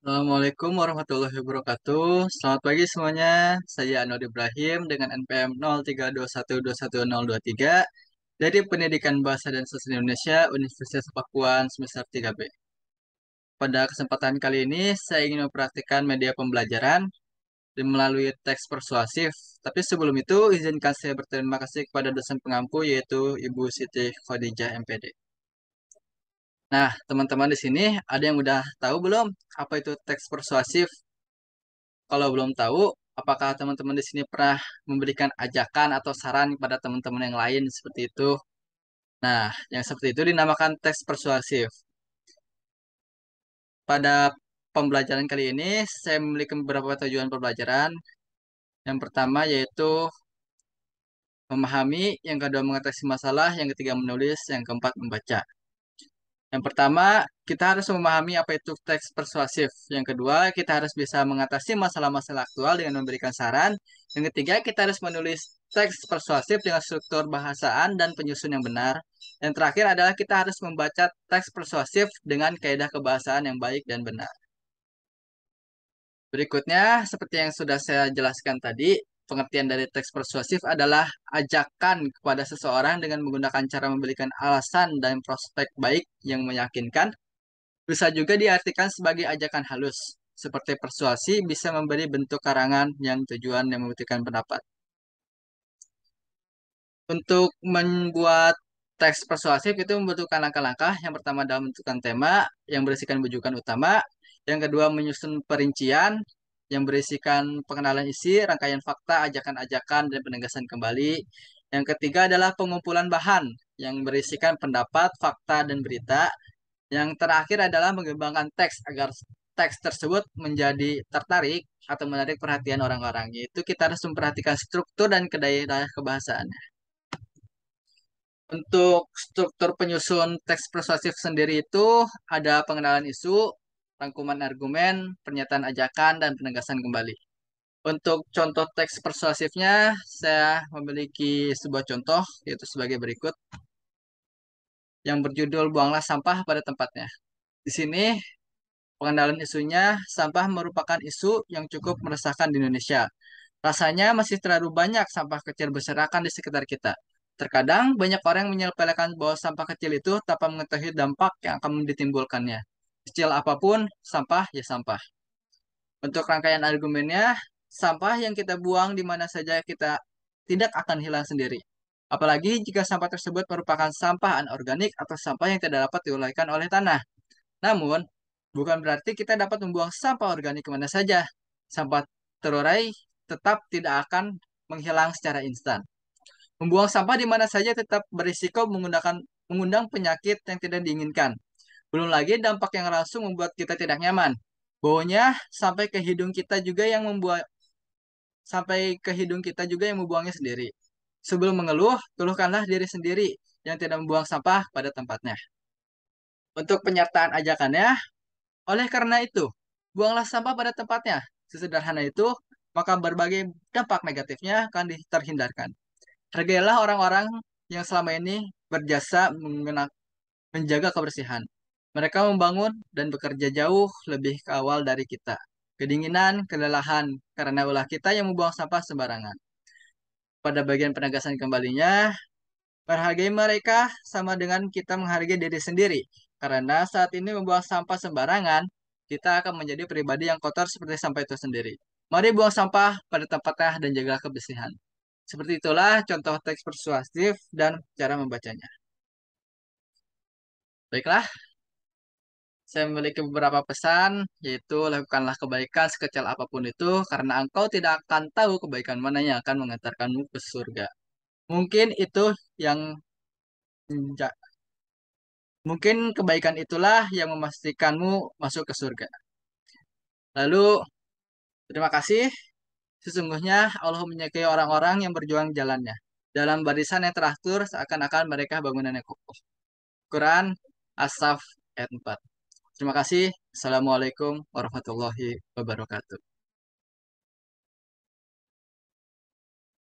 Assalamualaikum warahmatullahi wabarakatuh. Selamat pagi semuanya. Saya Anwar Ibrahim dengan NPM 0321210023 dari Pendidikan Bahasa dan Sastra Indonesia Universitas Pakuan semester 3B. Pada kesempatan kali ini saya ingin mempraktikkan media pembelajaran melalui teks persuasif. Tapi sebelum itu izinkan saya berterima kasih kepada dosen pengampu yaitu Ibu Siti Khadijah MPD. Nah, teman-teman di sini ada yang udah tahu belum apa itu teks persuasif? Kalau belum tahu, apakah teman-teman di sini pernah memberikan ajakan atau saran kepada teman-teman yang lain seperti itu? Nah, yang seperti itu dinamakan teks persuasif. Pada pembelajaran kali ini, saya memiliki beberapa tujuan pembelajaran. Yang pertama yaitu memahami, yang kedua mengatasi masalah, yang ketiga menulis, yang keempat membaca. Yang pertama, kita harus memahami apa itu teks persuasif. Yang kedua, kita harus bisa mengatasi masalah-masalah aktual dengan memberikan saran. Yang ketiga, kita harus menulis teks persuasif dengan struktur bahasaan dan penyusun yang benar. Yang terakhir adalah kita harus membaca teks persuasif dengan kaidah kebahasaan yang baik dan benar. Berikutnya, seperti yang sudah saya jelaskan tadi, pengertian dari teks persuasif adalah ajakan kepada seseorang dengan menggunakan cara memberikan alasan dan prospek baik yang meyakinkan. Bisa juga diartikan sebagai ajakan halus, seperti persuasi bisa memberi bentuk karangan yang tujuan yang membuktikan pendapat. Untuk membuat teks persuasif itu membutuhkan langkah-langkah. Yang pertama adalah menentukan tema yang berisikan bujukan utama. Yang kedua menyusun perincian yang berisikan pengenalan isi, rangkaian fakta, ajakan-ajakan, dan penegasan kembali. Yang ketiga adalah pengumpulan bahan yang berisikan pendapat, fakta, dan berita. Yang terakhir adalah mengembangkan teks agar teks tersebut menjadi tertarik atau menarik perhatian orang-orang. Yaitu kita harus memperhatikan struktur dan kedaya kebahasaan. Untuk struktur penyusun teks persuasif sendiri itu ada pengenalan isu, rangkuman argumen, pernyataan ajakan, dan penegasan kembali. Untuk contoh teks persuasifnya, saya memiliki sebuah contoh, yaitu sebagai berikut, yang berjudul Buanglah Sampah pada Tempatnya. Di sini pengenalan isunya, sampah merupakan isu yang cukup meresahkan di Indonesia. Rasanya masih terlalu banyak sampah kecil berserakan di sekitar kita. Terkadang banyak orang yang menyepelekan bahwa sampah kecil itu tanpa mengetahui dampak yang akan ditimbulkannya. Kecil apapun, sampah ya sampah. Untuk rangkaian argumennya, sampah yang kita buang di mana saja kita tidak akan hilang sendiri. Apalagi jika sampah tersebut merupakan sampah anorganik atau sampah yang tidak dapat diuraikan oleh tanah. Namun, bukan berarti kita dapat membuang sampah organik kemana saja. Sampah terurai tetap tidak akan menghilang secara instan. Membuang sampah di mana saja tetap berisiko mengundang penyakit yang tidak diinginkan. Belum lagi dampak yang langsung membuat kita tidak nyaman. Baunya sampai ke hidung kita juga yang membuangnya sendiri. Sebelum mengeluh, keluhkanlah diri sendiri yang tidak membuang sampah pada tempatnya. Untuk penyertaan ajakannya, oleh karena itu, buanglah sampah pada tempatnya. Sesederhana itu, maka berbagai dampak negatifnya akan terhindarkan. Hargailah orang-orang yang selama ini berjasa menjaga kebersihan. Mereka membangun dan bekerja jauh lebih ke awal dari kita. Kedinginan, kelelahan, karena ulah kita yang membuang sampah sembarangan. Pada bagian penegasan kembalinya, menghargai mereka sama dengan kita menghargai diri sendiri. Karena saat ini membuang sampah sembarangan, kita akan menjadi pribadi yang kotor seperti sampah itu sendiri. Mari buang sampah pada tempatnya dan jaga kebersihan. Seperti itulah contoh teks persuasif dan cara membacanya. Baiklah, saya memiliki beberapa pesan, yaitu lakukanlah kebaikan sekecil apapun itu, karena engkau tidak akan tahu kebaikan mana yang akan mengantarkanmu ke surga. Mungkin itu yang Mungkin kebaikan itulah yang memastikanmu masuk ke surga. Lalu, terima kasih. Sesungguhnya Allah menyukai orang-orang yang berjuang jalannya. Dalam barisan yang teratur, seakan-akan mereka bangunan yang kokoh. Quran, As-Saff, ayat 4. Terima kasih. Assalamualaikum warahmatullahi wabarakatuh.